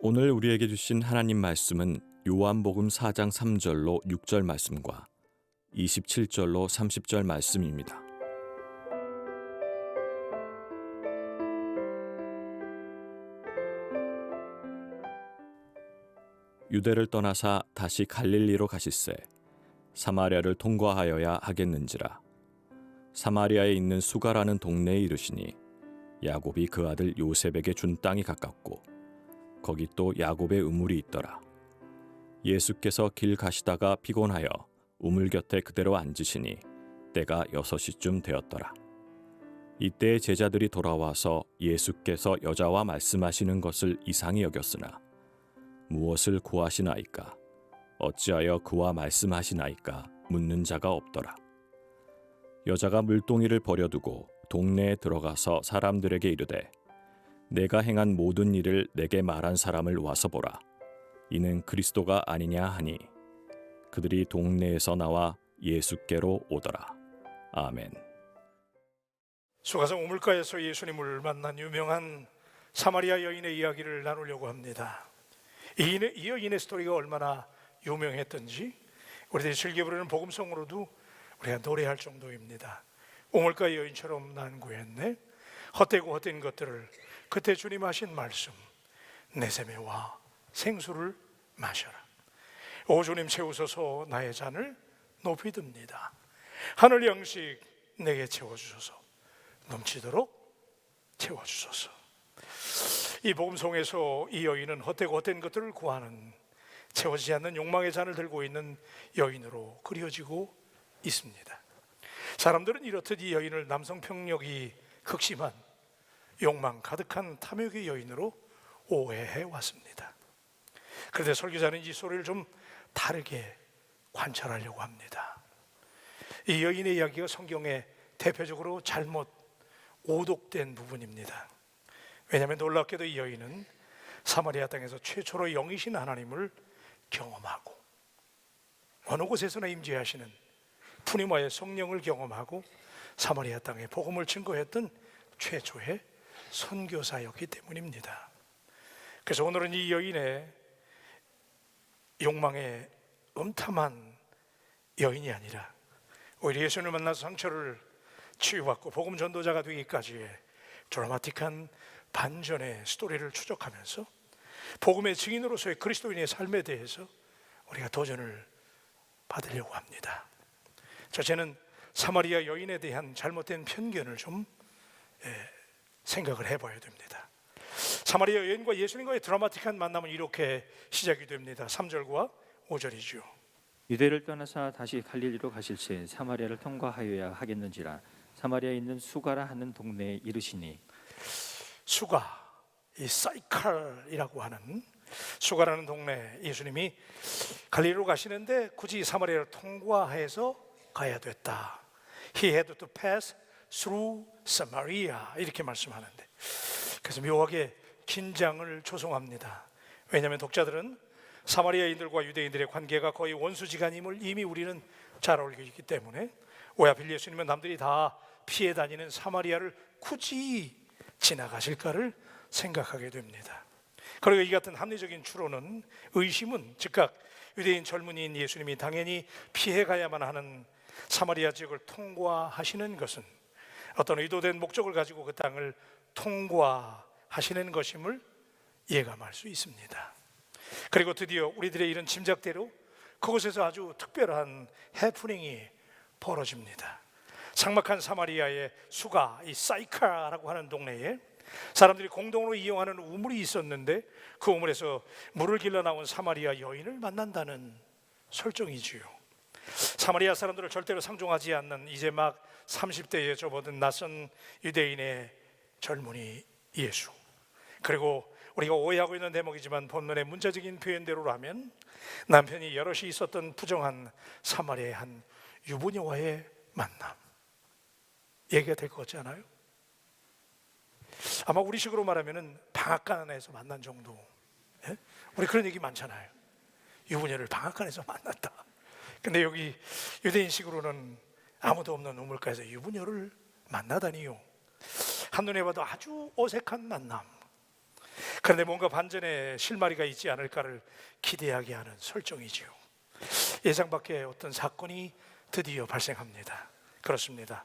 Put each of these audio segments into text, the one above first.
오늘 우리에게 주신 하나님 말씀은 요한복음 4장 3절로 6절 말씀과 27절로 30절 말씀입니다. 유대를 떠나사 다시 갈릴리로 가시세 사마리아를 통과하여야 하겠는지라. 사마리아에 있는 수가라는 동네에 이르시니 야곱이 그 아들 요셉에게 준 땅이 가깝고 거기 또 야곱의 우물이 있더라. 예수께서 길 가시다가 피곤하여 우물 곁에 그대로 앉으시니 때가 6시쯤 되었더라. 이때에 제자들이 돌아와서 예수께서 여자와 말씀하시는 것을 이상히 여겼으나 무엇을 구하시나이까 어찌하여 그와 말씀하시나이까 묻는 자가 없더라. 여자가 물동이를 버려두고 동네에 들어가서 사람들에게 이르되 내가 행한 모든 일을 내게 말한 사람을 와서 보라. 이는 그리스도가 아니냐 하니 그들이 동네에서 나와 예수께로 오더라. 아멘. 수가성 우물가에서 예수님을 만난 유명한 사마리아 여인의 이야기를 나누려고 합니다. 이 여인의 스토리가 얼마나 유명했던지 우리들이 즐겨 부르는 복음송으로도 우리가 노래할 정도입니다. 우물가 여인처럼 난 구했네. 헛되고 헛된 것들을 그때 주님 하신 말씀 내 샘에 와 생수를 마셔라. 오 주님 채우소서 나의 잔을 높이 듭니다. 하늘 양식 내게 채워주소서 넘치도록 채워주소서. 이 복음송에서 이 여인은 헛되고 헛된 것들을 구하는 채워지지 않는 욕망의 잔을 들고 있는 여인으로 그려지고 있습니다. 사람들은 이렇듯 이 여인을 남성 평력이 극심한 욕망 가득한 탐욕의 여인으로 오해해 왔습니다. 그런데 설교자는 이 소리를 좀 다르게 관찰하려고 합니다. 이 여인의 이야기가 성경에 대표적으로 잘못 오독된 부분입니다. 왜냐하면 놀랍게도 이 여인은 사마리아 땅에서 최초로 영이신 하나님을 경험하고 어느 곳에서나 임재하시는 푸니마의 성령을 경험하고 사마리아 땅에 복음을 증거했던 최초의 선교사였기 때문입니다. 그래서 오늘은 이 여인의 욕망의 음탐한 여인이 아니라 오히려 예수님을 만나서 상처를 치유받고 복음 전도자가 되기까지의 드라마틱한 반전의 스토리를 추적하면서 복음의 증인으로서의 그리스도인의 삶에 대해서 우리가 도전을 받으려고 합니다. 저는 사마리아 여인에 대한 잘못된 편견을 좀 생각을 해봐야 됩니다. 사마리아 여인과 예수님과의 드라마틱한 만남은 이렇게 시작이 됩니다. 3절과 5절이죠. 유대를 떠나서 다시 갈릴리로 가실새 사마리아를 통과하여야 하겠는지라. 사마리아에 있는 수가라 하는 동네에 이르시니. 수가, 이 사이칼이라고 하는 수가라는 동네, 예수님이 갈릴리로 가시는데 굳이 사마리아를 통과해서 가야 됐다. He had to pass through Samaria 이렇게 말씀하는데, 그래서 묘하게 긴장을 조성합니다. 왜냐하면 독자들은 사마리아인들과 유대인들의 관계가 거의 원수지간임을 이미 우리는 잘 알고 있기 때문에 왜 하필 예수님은 남들이 다 피해 다니는 사마리아를 굳이 지나가실까를 생각하게 됩니다. 그리고 이 같은 합리적인 추론은 의심은 즉각 유대인 젊은이인 예수님이 당연히 피해 가야만 하는 사마리아 지역을 통과하시는 것은 어떤 의도된 목적을 가지고 그 땅을 통과하시는 것임을 예감할 수 있습니다. 그리고 드디어 우리들의 이런 짐작대로 그곳에서 아주 특별한 해프닝이 벌어집니다. 삭막한 사마리아의 수가, 이 사이카라고 하는 동네에 사람들이 공동으로 이용하는 우물이 있었는데 그 우물에서 물을 길러 나온 사마리아 여인을 만난다는 설정이지요. 사마리아 사람들을 절대로 상종하지 않는 이제 막 30대에 접어든 낯선 유대인의 젊은이 예수, 그리고 우리가 오해하고 있는 대목이지만 본문의 문자적인 표현대로라면 남편이 여럿이 있었던 부정한 사마리아의 한 유부녀와의 만남, 얘기가 될 것 같지 않아요? 아마 우리식으로 말하면 방앗간에서 만난 정도. 예? 우리 그런 얘기 많잖아요. 유부녀를 방앗간에서 만났다. 근데 여기 유대인식으로는 아무도 없는 우물가에서 유부녀를 만나다니요. 한눈에 봐도 아주 어색한 만남. 그런데 뭔가 반전의 실마리가 있지 않을까를 기대하게 하는 설정이지요. 예상 밖의 어떤 사건이 드디어 발생합니다. 그렇습니다.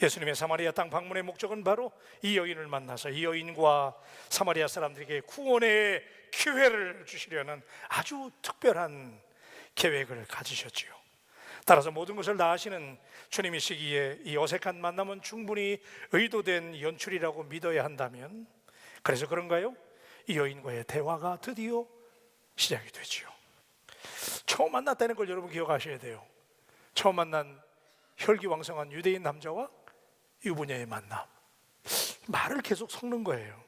예수님의 사마리아 땅 방문의 목적은 바로 이 여인을 만나서 이 여인과 사마리아 사람들에게 구원의 기회를 주시려는 아주 특별한 계획을 가지셨지요. 따라서 모든 것을 다 아시는 주님이시기에 이 어색한 만남은 충분히 의도된 연출이라고 믿어야 한다면, 그래서 그런가요? 이 여인과의 대화가 드디어 시작이 되지요. 처음 만났다는 걸 여러분 기억하셔야 돼요. 처음 만난 혈기왕성한 유대인 남자와 유부녀의 만남, 말을 계속 섞는 거예요.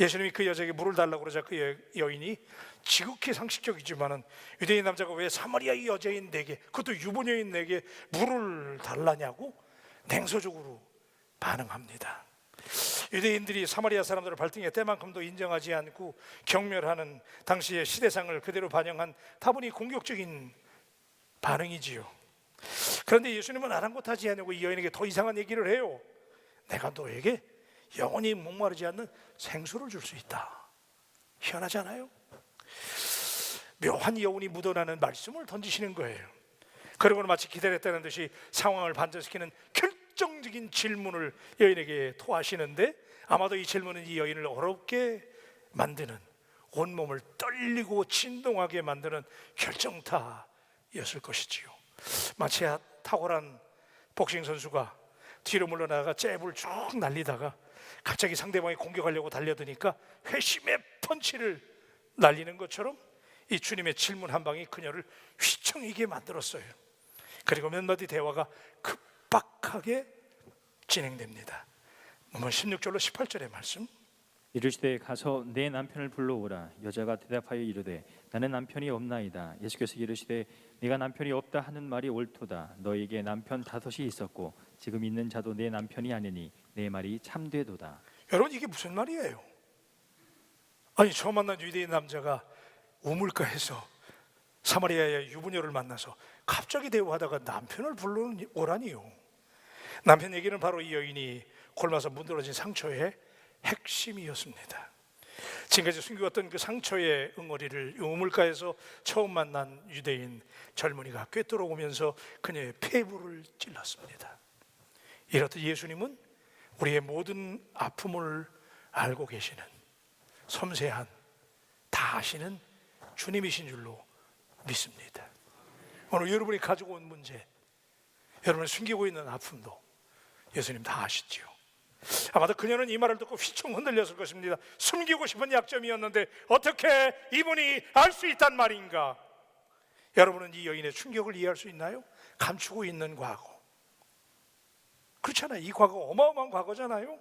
예수님이 그 여자에게 물을 달라고 그러자 그 여인이 지극히 상식적이지만은 유대인 남자가 왜 사마리아 여자인 내게, 그것도 유부녀인 내게 물을 달라냐고 냉소적으로 반응합니다. 유대인들이 사마리아 사람들을 발등에 때만큼도 인정하지 않고 경멸하는 당시의 시대상을 그대로 반영한 다분히 공격적인 반응이지요. 그런데 예수님은 아랑곳하지 않고 이 여인에게 더 이상한 얘기를 해요. 내가 너에게 영원히 목마르지 않는 생수를 줄 수 있다. 희한하지 않아요? 묘한 여운이 묻어나는 말씀을 던지시는 거예요. 그리고는 마치 기다렸다는 듯이 상황을 반전시키는 결정적인 질문을 여인에게 토하시는데, 아마도 이 질문은 이 여인을 어렵게 만드는, 온몸을 떨리고 진동하게 만드는 결정타였을 것이지요. 마치 탁월한 복싱 선수가 뒤로 물러나가 잽을 쭉 날리다가 갑자기 상대방이 공격하려고 달려드니까 회심의 펀치를 날리는 것처럼 이 주님의 질문 한 방이 그녀를 휘청이게 만들었어요. 그리고 몇 마디 대화가 급박하게 진행됩니다. 16절로 18절의 말씀. 이르시되 가서 내 남편을 불러오라. 여자가 대답하여 이르되 나는 남편이 없나이다. 예수께서 이르시되 네가 남편이 없다 하는 말이 옳도다. 너에게 남편 5이 있었고 지금 있는 자도 내 남편이 아니니 내 말이 참되도다. 여러분, 이게 무슨 말이에요? 아니, 처음 만난 유대인 남자가 우물가에서 사마리아의 유부녀를 만나서 갑자기 대화하다가 남편을 불러오라니요. 남편 얘기는 바로 이 여인이 골마서 문드러진 상처의 핵심이었습니다. 지금까지 숨겨왔던 그 상처의 응어리를 우물가에서 처음 만난 유대인 젊은이가 꿰뚫어오면서 그녀의 폐부를 찔렀습니다. 이렇듯 예수님은 우리의 모든 아픔을 알고 계시는, 섬세한, 다 아시는 주님이신 줄로 믿습니다. 오늘 여러분이 가지고 온 문제, 여러분이 숨기고 있는 아픔도 예수님 다 아시지요. 아마도 그녀는 이 말을 듣고 휘청 흔들렸을 것입니다. 숨기고 싶은 약점이었는데 어떻게 이분이 알 수 있단 말인가? 여러분은 이 여인의 충격을 이해할 수 있나요? 감추고 있는 과거, 그렇잖아요. 이 과거 어마어마한 과거잖아요.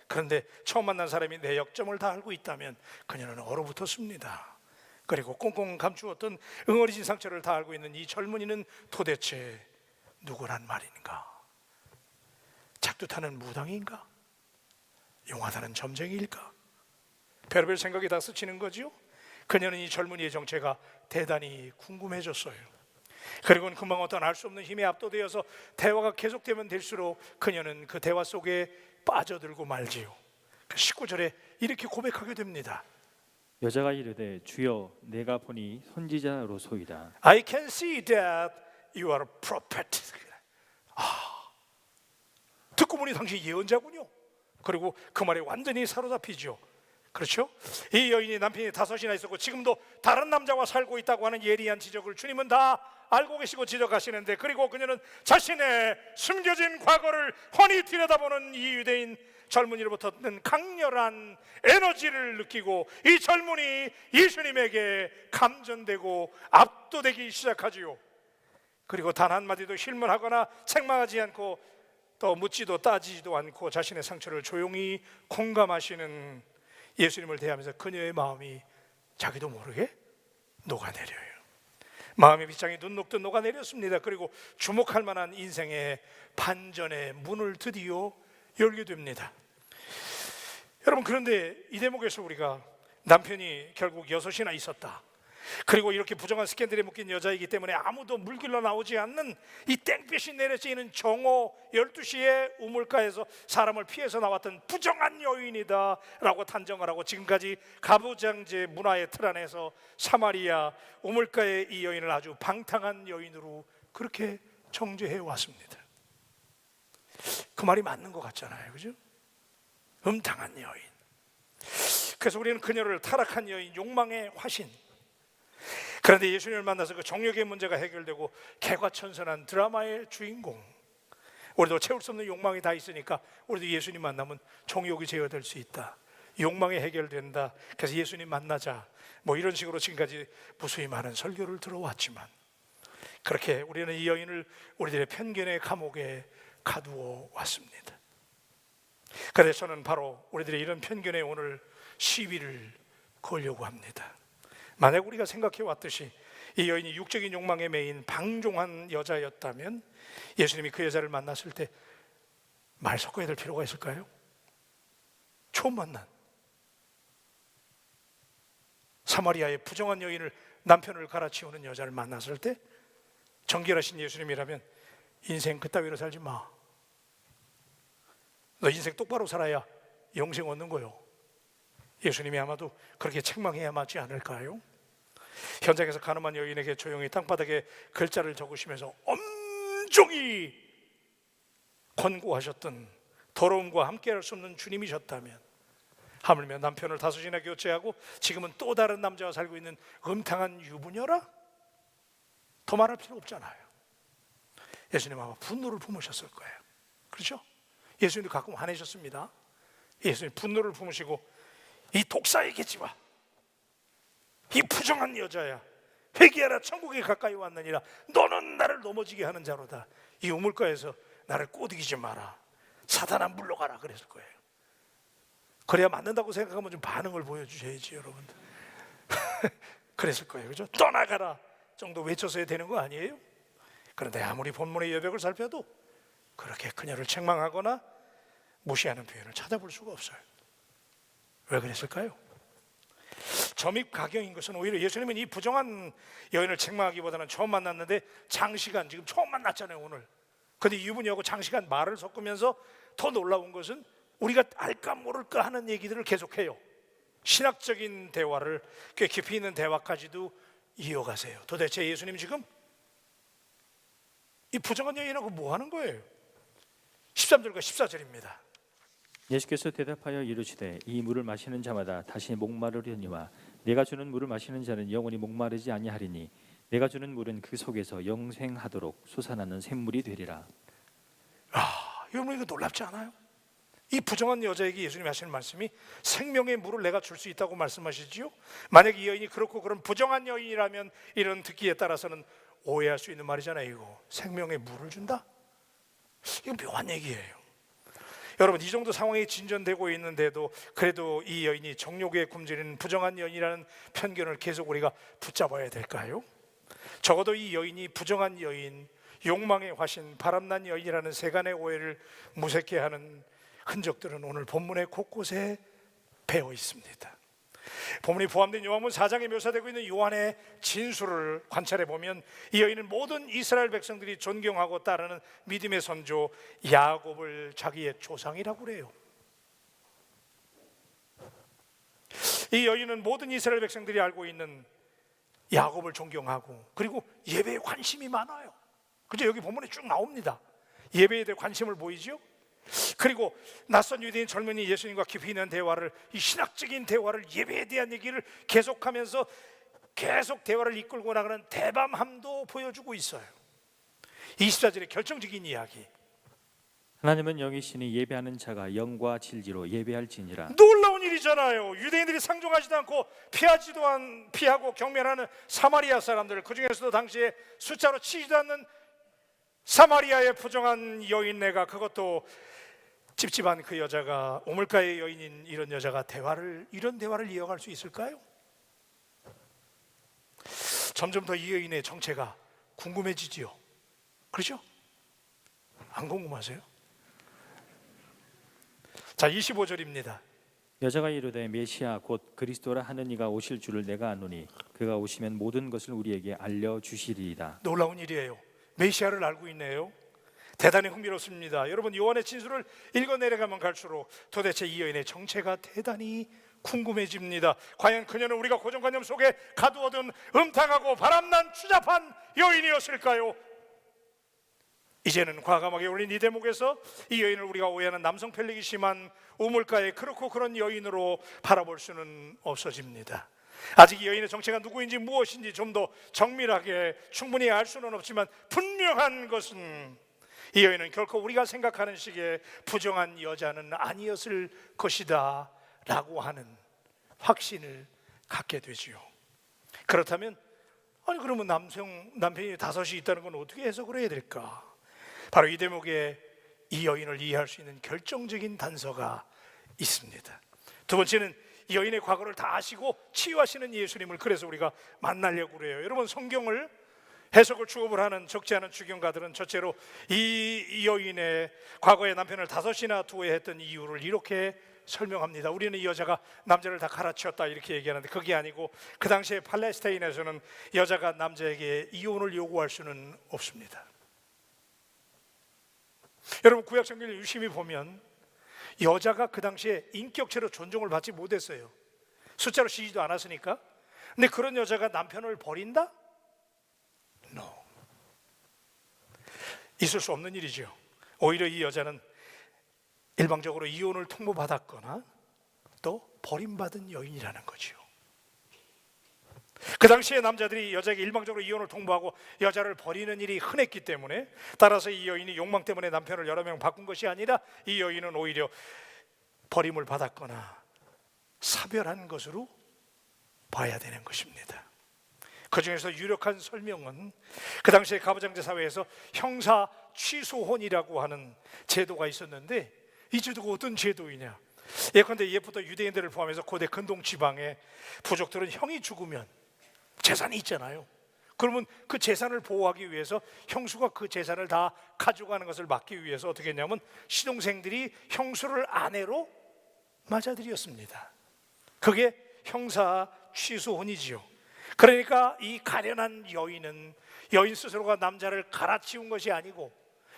그런데 처음 만난 사람이 내 역점을 다 알고 있다면 그녀는 얼어붙었습니다. 그리고 꽁꽁 감추었던 응어리진 상처를 다 알고 있는 이 젊은이는 도대체 누구란 말인가? 작두타는 무당인가? 용하다는 점쟁이일까? 별별 생각이 다 스치는 거죠. 그녀는 이 젊은이의 정체가 대단히 궁금해졌어요. 그리고는 금방 어떤 알 수 없는 힘에 압도되어서 대화가 계속되면 될수록 그녀는 그 대화 속에 빠져들고 말지요. 19절에 이렇게 고백하게 됩니다. 여자가 이르되 주여 내가 보니 선지자로소이다. I can see that you are a prophet. 듣고 보니 당신 예언자군요. 그리고 그 말에 완전히 사로잡히죠. 그렇죠? 이 여인이 남편이 5이나 있었고 지금도 다른 남자와 살고 있다고 하는 예리한 지적을 주님은 다 알고 계시고 지적하시는데, 그리고 그녀는 자신의 숨겨진 과거를 훤히 들여다보는 이 유대인 젊은이로부터는 강렬한 에너지를 느끼고 이 젊은이 예수님에게 감전되고 압도되기 시작하지요. 그리고 단 한마디도 실문하거나 책망하지 않고 또 묻지도 따지지도 않고 자신의 상처를 조용히 공감하시는 예수님을 대하면서 그녀의 마음이 자기도 모르게 녹아내려요. 마음의 빗장이 눈 녹듯 녹아내렸습니다. 그리고 주목할 만한 인생의 반전의 문을 드디어 열게 됩니다. 여러분, 그런데 이 대목에서 우리가 남편이 결국 6이나 있었다, 그리고 이렇게 부정한 스캔들에 묶인 여자이기 때문에 아무도 물길로 나오지 않는 이 땡볕이 내려지는 정오 12시에 우물가에서 사람을 피해서 나왔던 부정한 여인이다 라고 단정을 하고, 지금까지 가부장제 문화의 틀 안에서 사마리아 우물가의 이 여인을 아주 방탕한 여인으로 그렇게 정죄해 왔습니다. 그 말이 맞는 것 같잖아요, 그죠? 음탕한 여인. 그래서 우리는 그녀를 타락한 여인, 욕망의 화신. 그런데 예수님을 만나서 그 정욕의 문제가 해결되고 개과천선한 드라마의 주인공. 우리도 채울 수 없는 욕망이 다 있으니까 우리도 예수님 만나면 정욕이 제어될 수 있다, 욕망이 해결된다, 그래서 예수님 만나자, 뭐 이런 식으로 지금까지 무수히 많은 설교를 들어왔지만, 그렇게 우리는 이 여인을 우리들의 편견의 감옥에 가두어 왔습니다. 그래서 저는 바로 우리들의 이런 편견에 오늘 시비를 걸려고 합니다. 만약 우리가 생각해 왔듯이 이 여인이 육적인 욕망에 매인 방종한 여자였다면 예수님이 그 여자를 만났을 때 말 섞어야 될 필요가 있을까요? 처음 만난 사마리아의 부정한 여인을, 남편을 갈아치우는 여자를 만났을 때 정결하신 예수님이라면 인생 그따위로 살지 마, 너 인생 똑바로 살아야 영생 얻는 거요, 예수님이 아마도 그렇게 책망해야 맞지 않을까요? 현장에서 가늠한 여인에게 조용히 땅바닥에 글자를 적으시면서 엄중히 권고하셨던 더러움과 함께할 수 없는 주님이셨다면, 하물며 남편을 5이나 교체하고 지금은 또 다른 남자와 살고 있는 음탕한 유부녀라? 더 말할 필요 없잖아요. 예수님 아마 분노를 품으셨을 거예요. 그렇죠? 예수님도 가끔 화내셨습니다. 예수님 분노를 품으시고 이 독사의 계집아, 이 부정한 여자야, 회개하라, 천국에 가까이 왔느니라. 너는 나를 넘어지게 하는 자로다. 이 우물가에서 나를 꼬드기지 마라. 사단아 물러가라 그랬을 거예요. 그래야 맞는다고 생각하면 좀 반응을 보여주셔야지 여러분들. 그랬을 거예요, 그죠? 떠나가라 정도 외쳤어야 되는 거 아니에요? 그런데 아무리 본문의 여백을 살펴도 그렇게 그녀를 책망하거나 무시하는 표현을 찾아볼 수가 없어요. 왜 그랬을까요? 점입가경인 것은 오히려 예수님은 이 부정한 여인을 책망하기보다는 처음 만났는데 장시간, 지금 처음 만났잖아요 오늘. 근데 유부녀하고 장시간 말을 섞으면서 더 놀라운 것은 우리가 알까 모를까 하는 얘기들을 계속해요. 신학적인 대화를, 꽤 깊이 있는 대화까지도 이어가세요. 도대체 예수님 지금 이 부정한 여인하고 뭐 하는 거예요? 13절과 14절입니다. 예수께서 대답하여 이르시되 이 물을 마시는 자마다 다시 목마르려니와 내가 주는 물을 마시는 자는 영원히 목마르지 아니하리니 내가 주는 물은 그 속에서 영생하도록 솟아나는 샘물이 되리라. 여러분 이거 놀랍지 않아요? 이 부정한 여자에게 예수님이 하시는 말씀이 생명의 물을 내가 줄 수 있다고 말씀하시지요. 만약 이 여인이 그렇고 그런 부정한 여인이라면 이런 듣기에 따라서는 오해할 수 있는 말이잖아요. 이거 생명의 물을 준다? 이거 묘한 얘기예요. 여러분 이 정도 상황이 진전되고 있는데도 그래도 이 여인이 정욕에 굶주리는 부정한 여인이라는 편견을 계속 우리가 붙잡아야 될까요? 적어도 이 여인이 부정한 여인, 욕망의 화신, 바람난 여인이라는 세간의 오해를 무색해 하는 흔적들은 오늘 본문의 곳곳에 배어 있습니다. 본문이 포함된 요한복음 4장에 묘사되고 있는 요한의 진술을 관찰해 보면 이 여인은 모든 이스라엘 백성들이 존경하고 따르는 믿음의 선조 야곱을 자기의 조상이라고 그래요. 이 여인은 모든 이스라엘 백성들이 알고 있는 야곱을 존경하고 그리고 예배에 관심이 많아요. 그죠? 여기 본문에 쭉 나옵니다. 예배에 대해 관심을 보이죠? 그리고 낯선 유대인 젊은이 예수님과 깊이 있는 대화를, 이 신학적인 대화를, 예배에 대한 얘기를 계속하면서 계속 대화를 이끌고 나가는 대담함도 보여주고 있어요. 24절의 결정적인 이야기. 하나님은 영이시니 예배하는 자가 영과 진리로 예배할지니라. 놀라운 일이잖아요. 유대인들이 상종하지도 않고 피하고 경멸하는 사마리아 사람들, 그 중에서도 당시에 숫자로 치지도 않는 사마리아의 부정한 여인네가, 그것도 찝찝한 그 여자가, 우물가의 여인인 이런 여자가 이런 대화를 이어갈 수 있을까요? 점점 더 이 여인의 정체가 궁금해지지요. 그렇죠? 안 궁금하세요? 자, 25절입니다. 여자가 이르되 메시아 곧 그리스도라 하는 이가 오실 줄을 내가 아노니 그가 오시면 모든 것을 우리에게 알려주시리이다. 놀라운 일이에요. 메시아를 알고 있네요. 대단히 흥미롭습니다. 여러분, 요한의 진술을 읽어 내려가면 갈수록 도대체 이 여인의 정체가 대단히 궁금해집니다. 과연 그녀는 우리가 고정관념 속에 가두어둔 음탕하고 바람난 추잡한 여인이었을까요? 이제는 과감하게 올린 이 대목에서 이 여인을 우리가 오해하는 남성 편릭이 심한 우물가의 그렇고 그런 여인으로 바라볼 수는 없어집니다. 아직 이 여인의 정체가 누구인지 무엇인지 좀 더 정밀하게 충분히 알 수는 없지만 분명한 것은 이 여인은 결코 우리가 생각하는 식의 부정한 여자는 아니었을 것이다 라고 하는 확신을 갖게 되지요. 그렇다면 그러면 남편이 5이 있다는 건 어떻게 해석을 해야 될까? 바로 이 대목에 이 여인을 이해할 수 있는 결정적인 단서가 있습니다. 두 번째는 이 여인의 과거를 다 아시고 치유하시는 예수님을 그래서 우리가 만나려고 그래요. 여러분, 성경을 해석을 주업을 하는 적지 않은 주경가들은 첫째로 이 여인의 과거에 남편을 5이나 두어했던 이유를 이렇게 설명합니다. 우리는 이 여자가 남자를 다 갈아치웠다 이렇게 얘기하는데 그게 아니고 그 당시에 팔레스타인에서는 여자가 남자에게 이혼을 요구할 수는 없습니다. 여러분, 구약 성경을 유심히 보면 여자가 그 당시에 인격체로 존중을 받지 못했어요. 숫자로 쉬지도 않았으니까. 근데 그런 여자가 남편을 버린다? No. 있을 수 없는 일이죠. 오히려 이 여자는 일방적으로 이혼을 통보받았거나 또 버림받은 여인이라는 거죠. 그 당시에 남자들이 여자에게 일방적으로 이혼을 통보하고 여자를 버리는 일이 흔했기 때문에, 따라서 이 여인이 욕망 때문에 남편을 여러 명 바꾼 것이 아니라 이 여인은 오히려 버림을 받았거나 사별한 것으로 봐야 되는 것입니다. 그 중에서 유력한 설명은 그 당시에 가부장제 사회에서 형사 취소혼이라고 하는 제도가 있었는데, 이 제도가 어떤 제도이냐? 예컨대 옛부터 유대인들을 포함해서 고대 근동 지방의 부족들은 형이 죽으면 재산이 있잖아요. 그러면 그 재산을 보호하기 위해서 형수가 그 재산을 다 가져가는 것을 막기 위해서 어떻게 했냐면 시동생들이 형수를 아내로 맞아들였습니다. 그게 형사 취소혼이지요. 그러니까 이 가련한 여인은 여인 스스로가 남자를 갈아치운 것이 아니고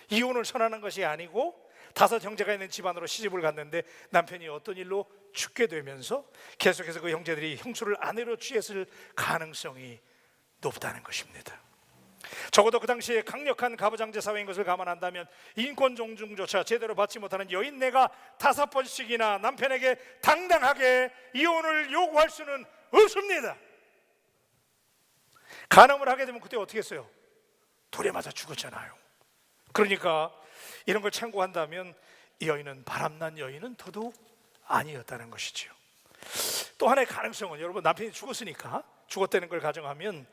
이혼을 선언한 것이 아니고 5 형제가 있는 집안으로 시집을 갔는데 남편이 어떤 일로 죽게 되면서 계속해서 그 형제들이 형수를 아내로 취했을 가능성이 높다는 것입니다. 적어도 그 당시에 강력한 가부장제 사회인 것을 감안한다면 인권 존중조차 제대로 받지 못하는 여인네가 5번씩이나 남편에게 당당하게 이혼을 요구할 수는 없습니다. 간음을 하게 되면 그때 어떻게 했어요? 돌에 맞아 죽었잖아요. 그러니까 이런 걸 참고한다면 이 여인은, 바람난 여인은 더더욱 아니었다는 것이죠. 또 하나의 가능성은, 여러분, 남편이 죽었다는 걸 가정하면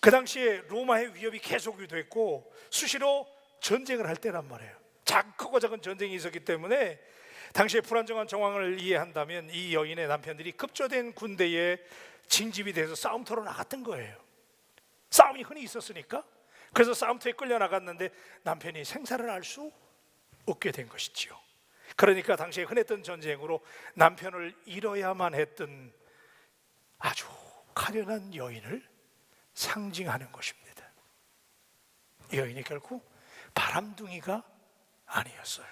그 당시에 로마의 위협이 계속이 됐고 수시로 전쟁을 할 때란 말이에요. 크고 작은 전쟁이 있었기 때문에 당시의 불안정한 정황을 이해한다면 이 여인의 남편들이 급조된 군대에 징집이 돼서 싸움터로 나갔던 거예요. 싸움이 흔히 있었으니까. 그래서 싸움터에 끌려 나갔는데 남편이 생사를 알 수 없게 된 것이지요. 그러니까 당시에 흔했던 전쟁으로 남편을 잃어야만 했던 아주 가련한 여인을 상징하는 것입니다. 이 여인이 결국 바람둥이가 아니었어요.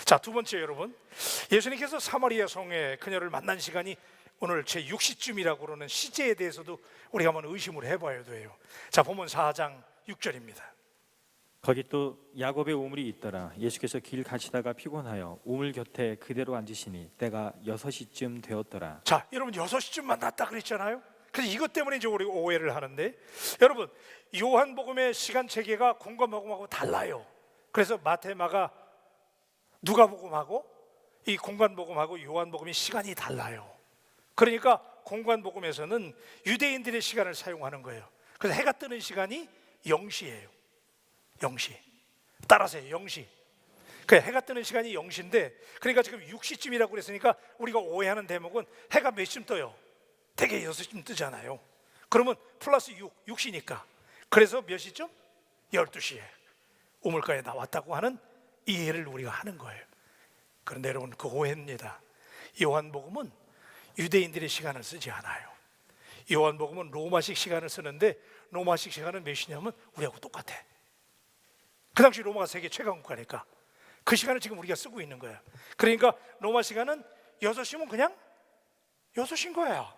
자, 두 번째, 여러분, 예수님께서 사마리아 성에 그녀를 만난 시간이 오늘 제 6시쯤이라고 그러는 시제에 대해서도 우리가 한번 의심을 해봐야 돼요. 자, 본문 4장 6절입니다. 거기 또 야곱의 우물이 있더라. 예수께서 길 가시다가 피곤하여 우물 곁에 그대로 앉으시니 때가 6시쯤 되었더라. 자, 여러분, 6시쯤 만났다 그랬잖아요. 그래서 이것 때문에 이제 우리 오해를 하는데, 여러분, 요한복음의 시간 체계가 공간복음하고 달라요. 그래서 마태, 마가, 누가복음하고 이 공간복음하고 요한복음이 시간이 달라요. 그러니까 공간복음에서는 유대인들의 시간을 사용하는 거예요. 그래서 해가 뜨는 시간이 0시예요. 0시. 따라서 0시. 그 해가 뜨는 시간이 0시인데, 그러니까 지금 6시쯤이라고 그랬으니까 우리가 오해하는 대목은 해가 몇 시쯤 떠요? 대개 6시쯤 뜨잖아요. 그러면 플러스 6시니까. 그래서 몇 시쯤? 12시에 우물가에 나왔다고 하는 이해를 우리가 하는 거예요. 그런데 여러분, 그 오해입니다. 요한복음은 유대인들의 시간을 쓰지 않아요. 요한복음은 로마식 시간을 쓰는데 로마식 시간은 몇 시냐면 우리하고 똑같아. 그 당시 로마가 세계 최강 국가니까 그 시간을 지금 우리가 쓰고 있는 거야. 그러니까 로마 시간은 6시면 그냥 6시인 거야.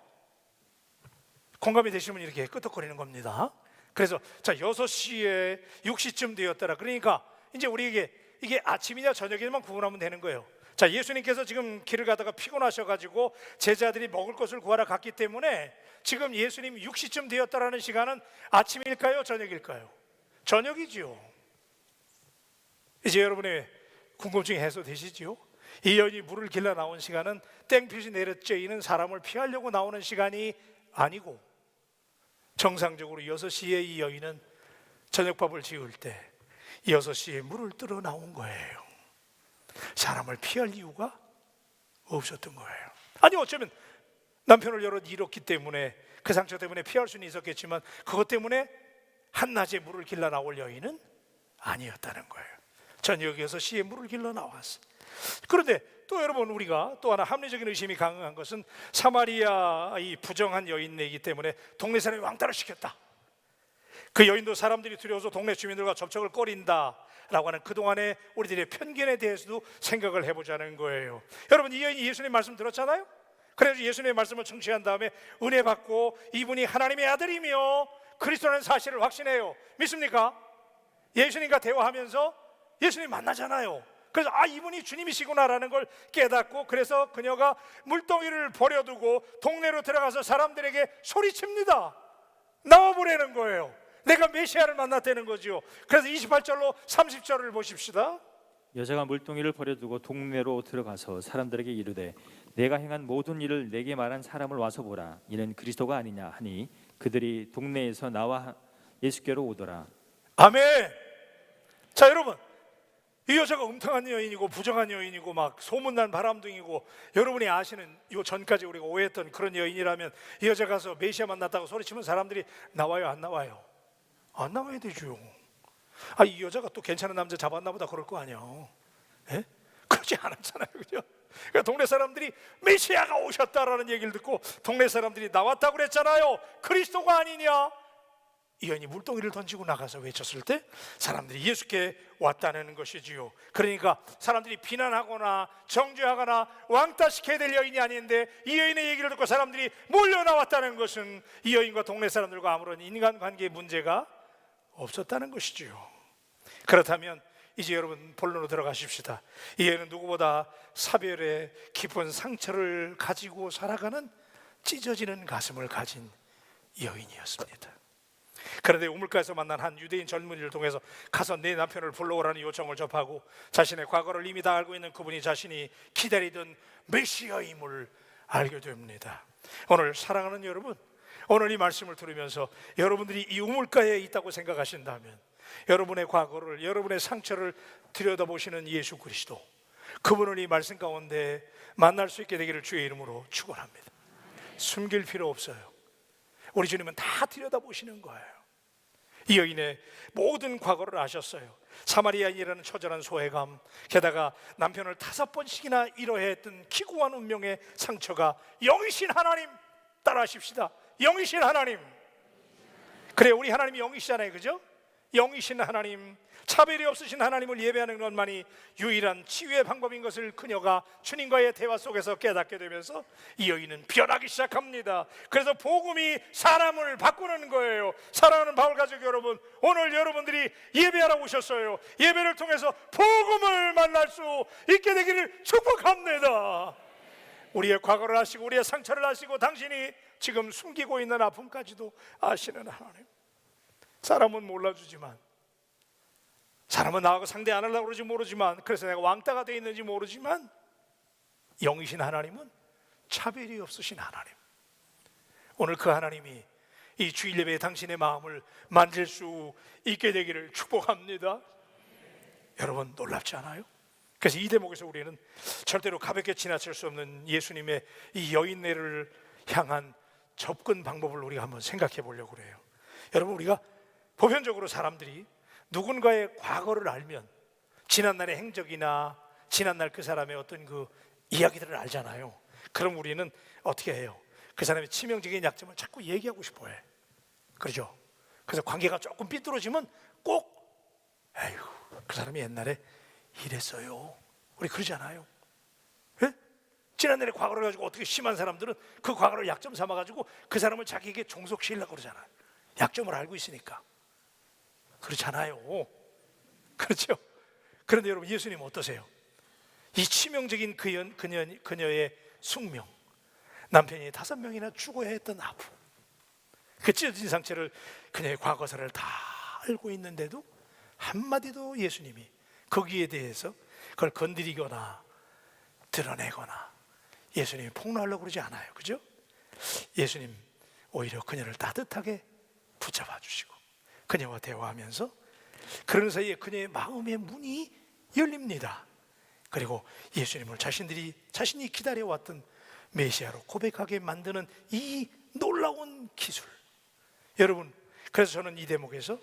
공감이 되시면 이렇게 끄덕거리는 겁니다. 그래서 자 6시에 6시쯤 되었더라. 그러니까 이제 우리에게 이게 아침이냐 저녁이냐만 구분하면 되는 거예요. 자, 예수님께서 지금 길을 가다가 피곤하셔가지고 제자들이 먹을 것을 구하러 갔기 때문에 지금 예수님 6시쯤 되었다라는 시간은 아침일까요? 저녁일까요? 저녁이지요. 이제 여러분의 궁금증이 해소되시지요? 이 여인이 물을 길러 나온 시간은 땡볕이 내려쬐이는 사람을 피하려고 나오는 시간이 아니고 정상적으로 6시에 이 여인은 저녁밥을 지을 때 6시에 물을 뜨러 나온 거예요. 사람을 피할 이유가 없었던 거예요. 아니 어쩌면 남편을 여럿 잃었기 때문에 그 상처 때문에 피할 수는 있었겠지만 그것 때문에 한낮에 물을 길러 나올 여인은 아니었다는 거예요. 저녁 6시에 물을 길러 나왔어. 그런데 또 여러분 우리가 또 하나 합리적인 의심이 가능한 것은 사마리아 이 부정한 여인이기 때문에 동네 사람이 왕따를 시켰다. 그 여인도 사람들이 두려워서 동네 주민들과 접촉을 꺼린다라고 하는 그동안의 우리들의 편견에 대해서도 생각을 해보자는 거예요. 여러분 이 여인이 예수님 말씀 들었잖아요. 그래서 예수님의 말씀을 청취한 다음에 은혜 받고 이분이 하나님의 아들이며 그리스도라는 사실을 확신해요. 믿습니까? 예수님과 대화하면서 예수님 만나잖아요. 그래서 이분이 주님이시구나라는 걸 깨닫고 그래서 그녀가 물동이를 버려두고 동네로 들어가서 사람들에게 소리칩니다. 나와보라는 거예요. 내가 메시아를 만났다는 거죠. 그래서 28절로 30절을 보십시다. 여자가 물동이를 버려두고 동네로 들어가서 사람들에게 이르되 내가 행한 모든 일을 내게 말한 사람을 와서 보라. 이는 그리스도가 아니냐 하니 그들이 동네에서 나와 예수께로 오더라. 아멘. 자 여러분 이 여자가 음탕한 여인이고 부정한 여인이고 막 소문난 바람둥이고 여러분이 아시는 이 전까지 우리가 오해했던 그런 여인이라면 이 여자 가서 메시아 만났다고 소리치면 사람들이 나와요 안 나와요? 안 나와야 되죠. 이 여자가 또 괜찮은 남자 잡았나 보다 그럴 거 아니야. 예? 그러지 않았잖아요. 그죠? 그러니까 동네 사람들이 메시아가 오셨다라는 얘기를 듣고 동네 사람들이 나왔다고 그랬잖아요. 그리스도가 아니냐? 이 여인이 물동이를 던지고 나가서 외쳤을 때 사람들이 예수께 왔다는 것이지요. 그러니까 사람들이 비난하거나 정죄하거나 왕따시켜야 될 여인이 아닌데 이 여인의 얘기를 듣고 사람들이 몰려 나왔다는 것은 이 여인과 동네 사람들과 아무런 인간관계의 문제가 없었다는 것이지요. 그렇다면 이제 여러분 본론으로 들어가십시다. 이 여인은 누구보다 사별의 깊은 상처를 가지고 살아가는 찢어지는 가슴을 가진 여인이었습니다. 그런데 우물가에서 만난 한 유대인 젊은이를 통해서 가서 내 남편을 불러오라는 요청을 접하고 자신의 과거를 이미 다 알고 있는 그분이 자신이 기다리던 메시아임을 알게 됩니다. 오늘 사랑하는 여러분, 오늘 이 말씀을 들으면서 여러분들이 이 우물가에 있다고 생각하신다면 여러분의 과거를, 여러분의 상처를 들여다보시는 예수 그리스도, 그분을 이 말씀 가운데 만날 수 있게 되기를 주의 이름으로 축원합니다. 숨길 필요 없어요. 우리 주님은 다 들여다보시는 거예요. 이 여인의 모든 과거를 아셨어요. 사마리아인이라는 처절한 소외감, 게다가 남편을 5번씩이나 잃어했던 기구한 운명의 상처가 영이신 하나님, 따라하십시다. 영이신 하나님. 그래, 우리 하나님이 영이시잖아요, 그죠? 영이신 하나님, 차별이 없으신 하나님을 예배하는 것만이 유일한 치유의 방법인 것을 그녀가 주님과의 대화 속에서 깨닫게 되면서 이 여인은 변하기 시작합니다. 그래서 복음이 사람을 바꾸는 거예요. 사랑하는 바울 가족 여러분, 오늘 여러분들이 예배하러 오셨어요. 예배를 통해서 복음을 만날 수 있게 되기를 축복합니다. 우리의 과거를 아시고 우리의 상처를 아시고 당신이 지금 숨기고 있는 아픔까지도 아시는 하나님. 사람은 몰라주지만, 사람은 나하고 상대 안 하려고 그러지 모르지만, 그래서 내가 왕따가 되어 있는지 모르지만, 영이신 하나님은 차별이 없으신 하나님. 오늘 그 하나님이 이 주일 예배에 당신의 마음을 만질 수 있게 되기를 축복합니다. 여러분 놀랍지 않아요? 그래서 이 대목에서 우리는 절대로 가볍게 지나칠 수 없는 예수님의 이 여인네를 향한 접근 방법을 우리가 한번 생각해 보려고 그래요. 여러분, 우리가 보편적으로 사람들이 누군가의 과거를 알면 지난날의 행적이나 지난날 그 사람의 어떤 그 이야기들을 알잖아요. 그럼 우리는 어떻게 해요? 그 사람의 치명적인 약점을 자꾸 얘기하고 싶어 해. 그렇죠? 그래서 관계가 조금 삐뚤어지면 꼭 에휴, 그 사람이 옛날에 이랬어요. 우리 그러지 않아요? 예? 지난날의 과거를 가지고 어떻게 심한 사람들은 그 과거를 약점 삼아가지고 그 사람을 자기에게 종속시키려고 그러잖아요. 약점을 알고 있으니까. 그렇잖아요. 그렇죠? 그런데 여러분, 예수님 어떠세요? 이 치명적인 그녀의 숙명, 남편이 5명이나 죽어야 했던 아픔, 그 찢어진 상처를, 그녀의 과거사를 다 알고 있는데도 한마디도 예수님이 거기에 대해서 그걸 건드리거나 드러내거나 예수님이 폭로하려고 그러지 않아요. 그죠? 예수님 오히려 그녀를 따뜻하게 붙잡아 주시고 그녀와 대화하면서 그런 사이에 그녀의 마음의 문이 열립니다. 그리고 예수님을 자신이 기다려왔던 메시아로 고백하게 만드는 이 놀라운 기술. 여러분, 그래서 저는 이 대목에서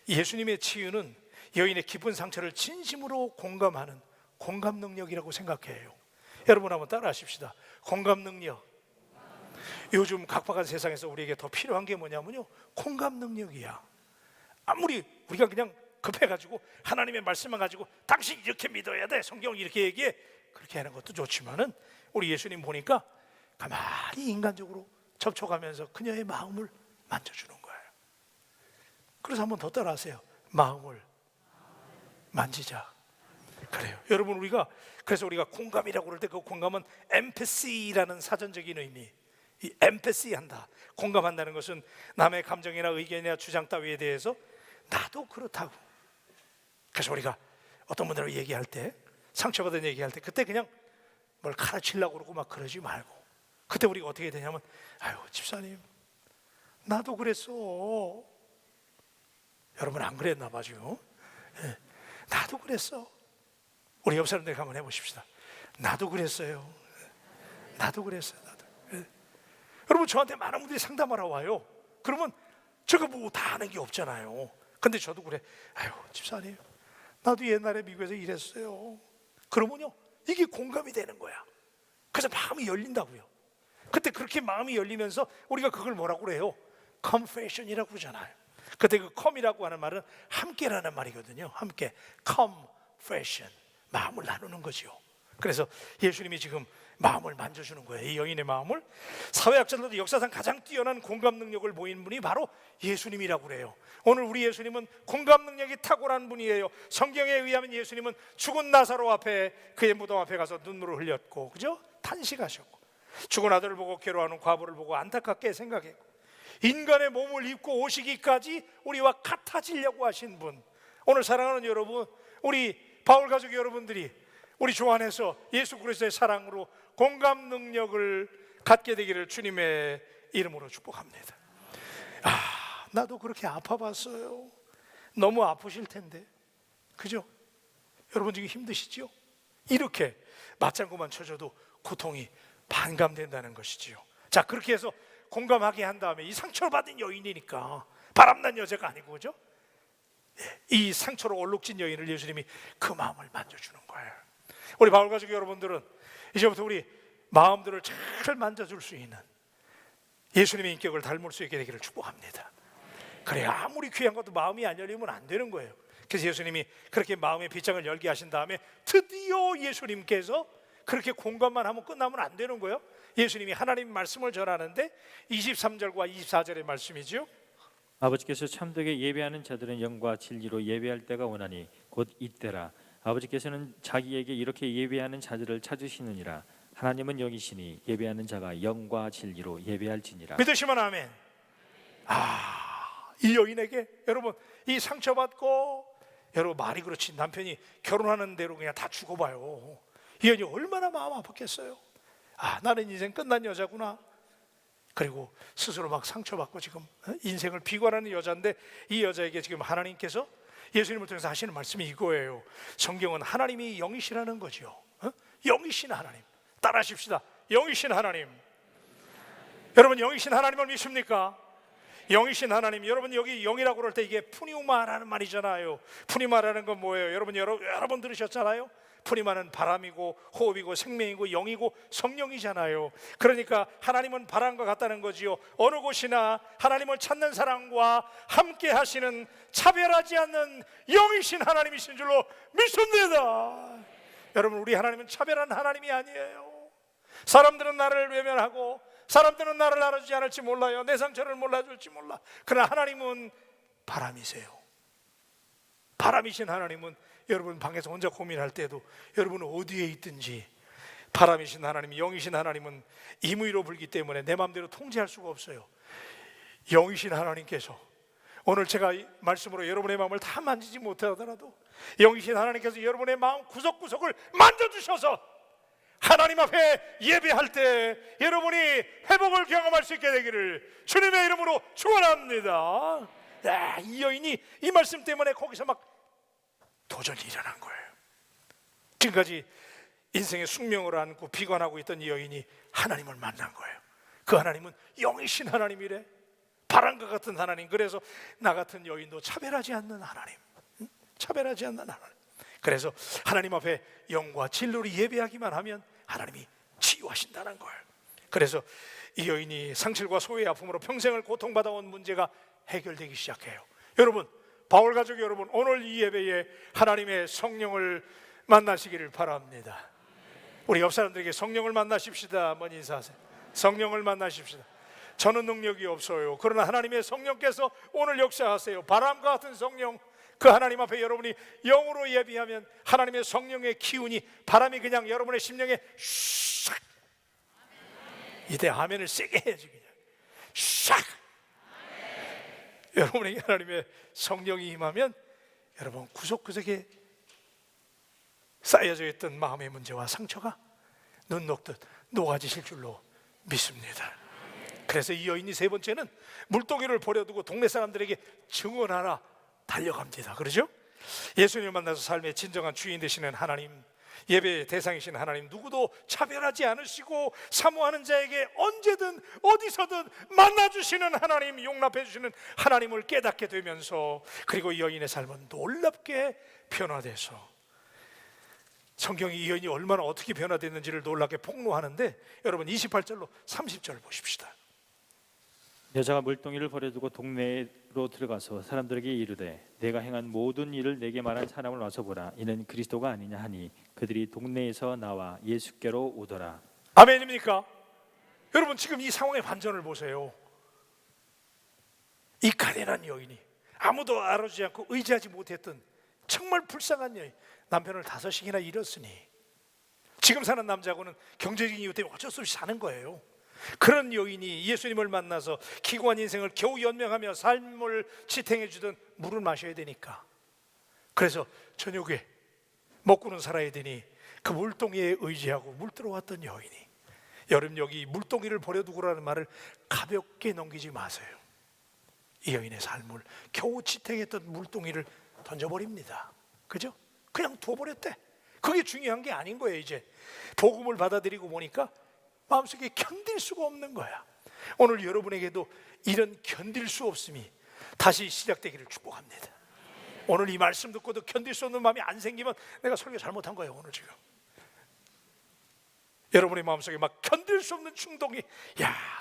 예수님의 치유는 여인의 깊은 상처를 진심으로 공감하는 공감 능력이라고 생각해요. 여러분 한번 따라 하십시다. 공감 능력. 요즘 각박한 세상에서 우리에게 더 필요한 게 뭐냐면요, 공감 능력이야. 아무리 우리가 그냥 급해가지고 하나님의 말씀만 가지고 당신 이렇게 믿어야 돼, 성경 이렇게 얘기해, 그렇게 하는 것도 좋지만은 우리 예수님 보니까 가만히 인간적으로 접촉하면서 그녀의 마음을 만져주는 거예요. 그래서 한번 더 따라하세요. 마음을 만지자. 그래요. 여러분, 그래서 우리가 공감이라고 그럴 때 그 공감은 엠패시라는 사전적인 의미, 이 엠패시 한다, 공감한다는 것은 남의 감정이나 의견이나 주장 따위에 대해서 나도 그렇다고. 그래서 우리가 어떤 분들하고 얘기할 때, 상처받은 얘기할 때 그때 그냥 뭘 가르치려고 그러고 막 그러지 말고, 그때 우리가 어떻게 되냐면, 아유 집사님 나도 그랬어. 여러분 안 그랬나 봐 지금. 예. 나도 그랬어. 우리 옆 사람들 한번 해보십시다. 나도 그랬어요. 나도 그랬어요. 나도. 예. 여러분, 저한테 많은 분들이 상담하러 와요. 그러면 제가 뭐 다 아는 게 없잖아요. 근데 저도 그래. 아유 집사님 나도 옛날에 미국에서 일했어요. 그러면요 이게 공감이 되는 거야. 그래서 마음이 열린다고요. 그때 그렇게 마음이 열리면서 우리가 그걸 뭐라고 그래요? confession이라고 그러잖아요. 그때 그 come이라고 하는 말은 함께라는 말이거든요. 함께, confession, 마음을 나누는 거죠. 그래서 예수님이 지금 마음을 만져주는 거예요. 이 여인의 마음을. 사회학자들도 역사상 가장 뛰어난 공감 능력을 보인 분이 바로 예수님이라고 그래요. 오늘 우리 예수님은 공감 능력이 탁월한 분이에요. 성경에 의하면 예수님은 죽은 나사로 앞에, 그의 무덤 앞에 가서 눈물을 흘렸고, 그죠? 탄식하셨고, 죽은 아들을 보고 괴로워하는 과부를 보고 안타깝게 생각했고, 인간의 몸을 입고 오시기까지 우리와 같아지려고 하신 분. 오늘 사랑하는 여러분, 우리 바울 가족 여러분들이 우리 주 안에서 예수 그리스도의 사랑으로 공감 능력을 갖게 되기를 주님의 이름으로 축복합니다. 나도 그렇게 아파봤어요. 너무 아프실 텐데, 그죠? 여러분 지금 힘드시죠? 이렇게 맞장구만 쳐줘도 고통이 반감된다는 것이지요. 자, 그렇게 해서 공감하게 한 다음에, 이 상처를 받은 여인이니까 바람난 여자가 아니고, 그죠? 이 상처로 얼룩진 여인을 예수님이 그 마음을 만져주는 거예요. 우리 바울 가족 여러분들은 이제부터 우리 마음들을 잘 만져줄 수 있는 예수님의 인격을 닮을 수 있게 되기를 축복합니다. 그래, 아무리 귀한 것도 마음이 안 열리면 안 되는 거예요. 그래서 예수님이 그렇게 마음의 빗장을 열게 하신 다음에 드디어 예수님께서 그렇게 공감만 하면 끝나면 안 되는 거예요. 예수님이 하나님 말씀을 전하는데 23절과 24절의 말씀이죠. 아버지께서 참되게 예배하는 자들은 영과 진리로 예배할 때가 오나니 곧 이때라. 아버지께서는 자기에게 이렇게 예배하는 자들을 찾으시느니라. 하나님은 영이시니 예배하는 자가 영과 진리로 예배할지니라. 믿으시면 아멘. 이 여인에게 여러분, 이 상처받고, 여러분 말이 그렇지, 남편이 결혼하는 대로 그냥 다 죽어봐요. 이 여인이 얼마나 마음 아팠겠어요. 나는 인생 끝난 여자구나. 그리고 스스로 막 상처받고 지금 인생을 비관하는 여자인데, 이 여자에게 지금 하나님께서 예수님을 통해서 하시는 말씀이 이거예요. 성경은 하나님이 영이시라는 거죠. 영이신 하나님. 따라하십시다. 영이신 하나님. 여러분, 영이신 하나님을 믿습니까? 영이신 하나님. 여러분, 여기 영이라고 그럴 때 이게 푸니우마라는 말이잖아요. 푸니마라는 건 뭐예요? 여러분 들으셨잖아요. 푸니마는 바람이고 호흡이고 생명이고 영이고 성령이잖아요. 그러니까 하나님은 바람과 같다는 거지요. 어느 곳이나 하나님을 찾는 사람과 함께 하시는 차별하지 않는 영이신 하나님이신 줄로 믿습니다. 여러분, 우리 하나님은 차별한 하나님이 아니에요. 사람들은 나를 외면하고 사람들은 나를 알아주지 않을지 몰라요. 내 상처를 몰라줄지 몰라. 그러나 하나님은 바람이세요. 바람이신 하나님은 여러분 방에서 혼자 고민할 때도 여러분은 어디에 있든지 바람이신 하나님, 영이신 하나님은 임의로 불기 때문에 내 마음대로 통제할 수가 없어요. 영이신 하나님께서 오늘 제가 말씀으로 여러분의 마음을 다 만지지 못하더라도 영이신 하나님께서 여러분의 마음 구석구석을 만져주셔서 하나님 앞에 예배할 때 여러분이 회복을 경험할 수 있게 되기를 주님의 이름으로 축원합니다. 이 여인이 이 말씀 때문에 거기서 막 도전이 일어난 거예요. 지금까지 인생의 숙명을 안고 비관하고 있던 이 여인이 하나님을 만난 거예요. 그 하나님은 영이신 하나님이래. 바람과 같은 하나님. 그래서 나 같은 여인도 차별하지 않는 하나님, 차별하지 않는 하나님. 그래서 하나님 앞에 영과 진리로 예배하기만 하면 하나님이 치유하신다는 거예요. 그래서 이 여인이 상실과 소외의 아픔으로 평생을 고통받아온 문제가 해결되기 시작해요. 여러분, 바울 가족 여러분, 오늘 이 예배에 하나님의 성령을 만나시기를 바랍니다. 우리 옆 사람들에게 성령을 만나십시다. 먼 인사하세요. 성령을 만나십시다. 저는 능력이 없어요. 그러나 하나님의 성령께서 오늘 역사하세요. 바람과 같은 성령, 그 하나님 앞에 여러분이 영으로 예비하면 하나님의 성령의 기운이, 바람이 그냥 여러분의 심령에 샥, 이때 아멘을 세게 해야지. 그냥 샥, 여러분에게 하나님의 성령이 임하면 여러분 구석구석에 쌓여져 있던 마음의 문제와 상처가 눈 녹듯 녹아지실 줄로 믿습니다. 그래서 이 여인이 세 번째는 물동이를 버려두고 동네 사람들에게 증언하라 달려갑니다. 그러죠? 예수님을 만나서 삶의 진정한 주인 되시는 하나님, 예배의 대상이신 하나님, 누구도 차별하지 않으시고 사모하는 자에게 언제든 어디서든 만나주시는 하나님, 용납해 주시는 하나님을 깨닫게 되면서, 그리고 이 여인의 삶은 놀랍게 변화돼서, 성경이 이 여인이 얼마나 어떻게 변화됐는지를 놀랍게 폭로하는데, 여러분 28절로 30절 보십시다. 여자가 물동이를 버려두고 동네로 들어가서 사람들에게 이르되 내가 행한 모든 일을 내게 말한 사람을 와서 보라. 이는 그리스도가 아니냐 하니 그들이 동네에서 나와 예수께로 오더라. 아멘입니까? 여러분, 지금 이 상황의 반전을 보세요. 이 가련한 여인이, 아무도 알아주지 않고 의지하지 못했던 정말 불쌍한 여인, 남편을 5씩이나 잃었으니 지금 사는 남자하고는 경제적인 이유 때문에 어쩔 수 없이 사는 거예요. 그런 여인이 예수님을 만나서 기구한 인생을 겨우 연명하며 삶을 지탱해 주던 물을 마셔야 되니까, 그래서 저녁에 먹고는 살아야 되니 그 물동이에 의지하고 물 들어왔던 여인이, 여러분 여기 물동이를 버려두고라는 말을 가볍게 넘기지 마세요. 이 여인의 삶을 겨우 지탱했던 물동이를 던져버립니다. 그죠? 그냥 두어버렸대. 그게 중요한 게 아닌 거예요. 이제 복음을 받아들이고 보니까 마음속에 견딜 수가 없는 거야. 오늘 여러분에게도 이런 견딜 수 없음이 다시 시작되기를 축복합니다. 오늘 이 말씀 듣고도 견딜 수 없는 마음이 안 생기면 내가 설교 잘못한 거예요. 오늘 지금 여러분의 마음속에 막 견딜 수 없는 충동이,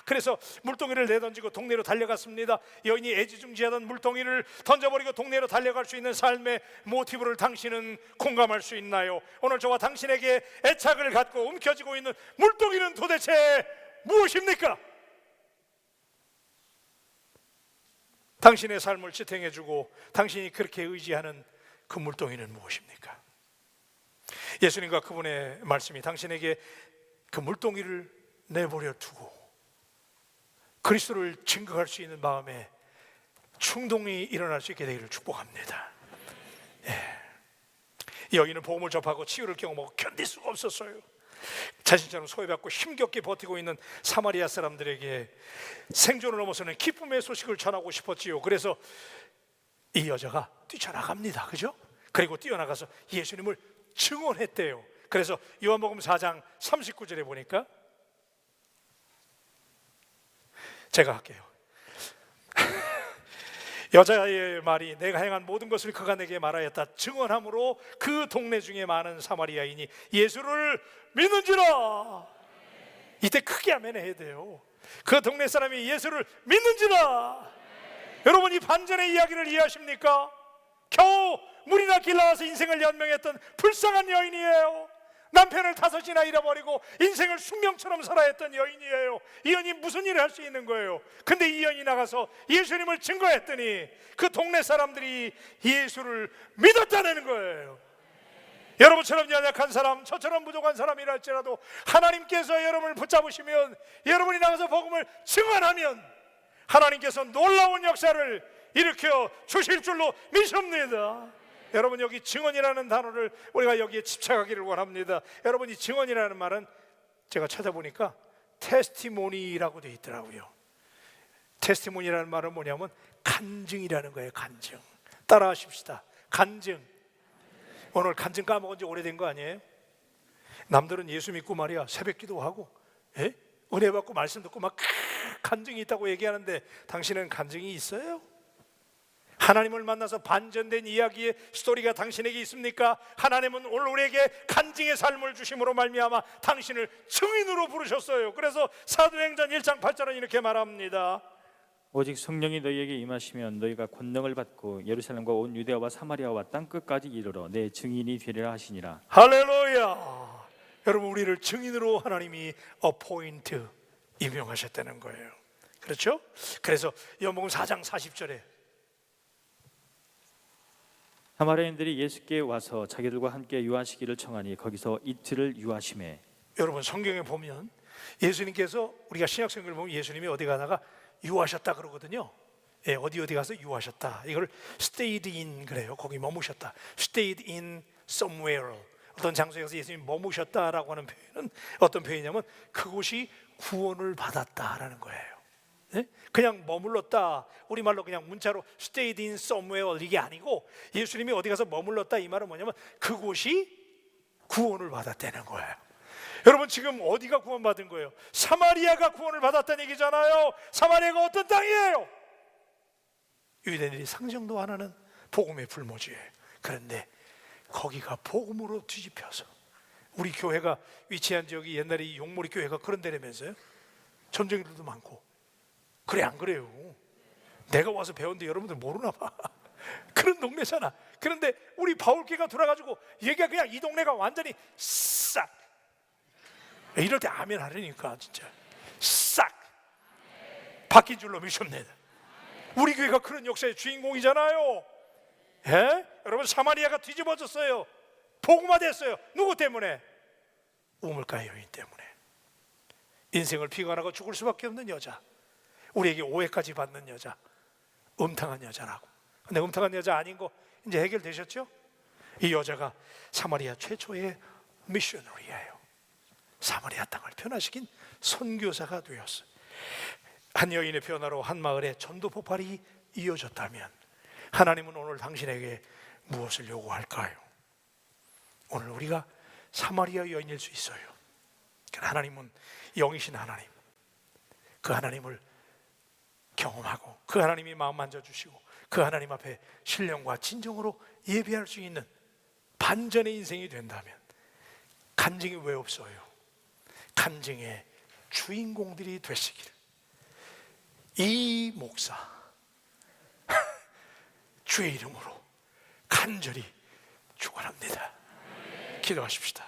그래서 물동이를 내던지고 동네로 달려갔습니다. 여인이 애지중지하던 물동이를 던져버리고 동네로 달려갈 수 있는 삶의 모티브를 당신은 공감할 수 있나요? 오늘 저와 당신에게 애착을 갖고 움켜쥐고 있는 물동이는 도대체 무엇입니까? 당신의 삶을 지탱해주고 당신이 그렇게 의지하는 그 물동이는 무엇입니까? 예수님과 그분의 말씀이 당신에게 그 물동이를 내버려 두고 그리스도를 증거할 수 있는 마음에 충동이 일어날 수 있게 되기를 축복합니다. 여인은 복음을 접하고 치유를 경험하고 견딜 수가 없었어요. 자신처럼 소외받고 힘겹게 버티고 있는 사마리아 사람들에게 생존을 넘어서는 기쁨의 소식을 전하고 싶었지요. 그래서 이 여자가 뛰쳐나갑니다. 그죠? 그리고 뛰어나가서 예수님을 증언했대요. 그래서 요한복음 4장 39절에 보니까, 제가 할게요. 여자의 말이 내가 행한 모든 것을 그가 내게 말하였다 증언함으로 그 동네 중에 많은 사마리아인이 예수를 믿는지라. 이때 크게 아멘 해야 돼요. 그 동네 사람이 예수를 믿는지라. 여러분, 이 반전의 이야기를 이해하십니까? 겨우 물이나 길 나와서 인생을 연명했던 불쌍한 여인이에요. 남편을 5이나 잃어버리고 인생을 숙명처럼 살아야 했던 여인이에요. 이 여인이 무슨 일을 할 수 있는 거예요? 근데 이 여인이 나가서 예수님을 증거했더니 그 동네 사람들이 예수를 믿었다는 거예요. 여러분처럼 연약한 사람, 저처럼 부족한 사람이라 할지라도 하나님께서 여러분을 붙잡으시면, 여러분이 나가서 복음을 증언하면 하나님께서 놀라운 역사를 일으켜 주실 줄로 믿습니다. 여러분, 여기 증언이라는 단어를 우리가 여기에 집착하기를 원합니다. 여러분, 이 증언이라는 말은 제가 찾아보니까 테스티모니라고 되어 있더라고요. 테스티모니라는 말은 뭐냐면 간증이라는 거예요. 간증. 따라 하십시다. 간증. 오늘 간증 까먹은 지 오래된 거 아니에요? 남들은 예수 믿고 말이야 새벽 기도하고 은혜 받고 말씀 듣고 막 간증이 있다고 얘기하는데 당신은 간증이 있어요? 하나님을 만나서 반전된 이야기의 스토리가 당신에게 있습니까? 하나님은 오늘 우리에게 간증의 삶을 주심으로 말미암아 당신을 증인으로 부르셨어요. 그래서 사도행전 1장 8절은 이렇게 말합니다. 오직 성령이 너희에게 임하시면 너희가 권능을 받고 예루살렘과 온 유대와 사마리아와 땅 끝까지 이르러 내 증인이 되리라 하시니라. 할렐루야. 여러분, 우리를 증인으로 하나님이 어포인트, 임명하셨다는 거예요. 그렇죠? 그래서 요한복음 4장 40절에 사마리아인들이 예수께 와서 자기들과 함께 유하시기를 청하니 거기서 이틀을 유하심에. 여러분, 성경에 보면 예수님께서, 우리가 신약 성경을 보면 예수님이 어디 가다가 유하셨다 그러거든요. 어디 가서 유하셨다. 이걸 stayed in 그래요. 거기 머무셨다. stayed in somewhere. 어떤 장소에 가서 예수님이 머무셨다라고 하는 표현은 어떤 표현이냐면 그곳이 구원을 받았다라는 거예요. 그냥 머물렀다, 우리말로 그냥 문자로 stayed in somewhere 이게 아니고 예수님이 어디 가서 머물렀다 이 말은 뭐냐면 그곳이 구원을 받았다는 거예요. 여러분, 지금 어디가 구원받은 거예요? 사마리아가 구원을 받았다는 얘기잖아요. 사마리아가 어떤 땅이에요? 유대인들이 상정도 안 하는 복음의 불모지예요. 그런데 거기가 복음으로 뒤집혀서, 우리 교회가 위치한 지역이 옛날에 용모리 교회가 그런 데라면서요. 전쟁들도 많고. 그래 안 그래요? 내가 와서 배웠는데 여러분들 모르나 봐. 그런 동네잖아. 그런데 우리 바울교회가 돌아가지고 얘가 그냥 이 동네가 완전히 싹, 이럴 때 아멘 하려니까 진짜 싹 바뀐 줄로 믿습니다. 우리 교회가 그런 역사의 주인공이잖아요. 여러분, 사마리아가 뒤집어졌어요. 복음화됐어요. 누구 때문에? 우물가 여인 때문에. 인생을 비관하고 죽을 수밖에 없는 여자, 우리에게 오해까지 받는 여자, 음탕한 여자라고. 근데 음탕한 여자 아닌 거 이제 해결되셨죠? 이 여자가 사마리아 최초의 미셔너리예요. 사마리아 땅을 변화시킨 선교사가 되었어요. 한 여인의 변화로 한 마을에 전도 폭발이 이어졌다면 하나님은 오늘 당신에게 무엇을 요구할까요? 오늘 우리가 사마리아 여인일 수 있어요. 하나님은 영이신 하나님, 그 하나님을 경험하고 그 하나님이 마음 만져주시고 그 하나님 앞에 신령과 진정으로 예배할 수 있는 반전의 인생이 된다면 간증이 왜 없어요? 간증의 주인공들이 되시기를 이 목사 주의 이름으로 간절히 축원합니다. 기도하십시다.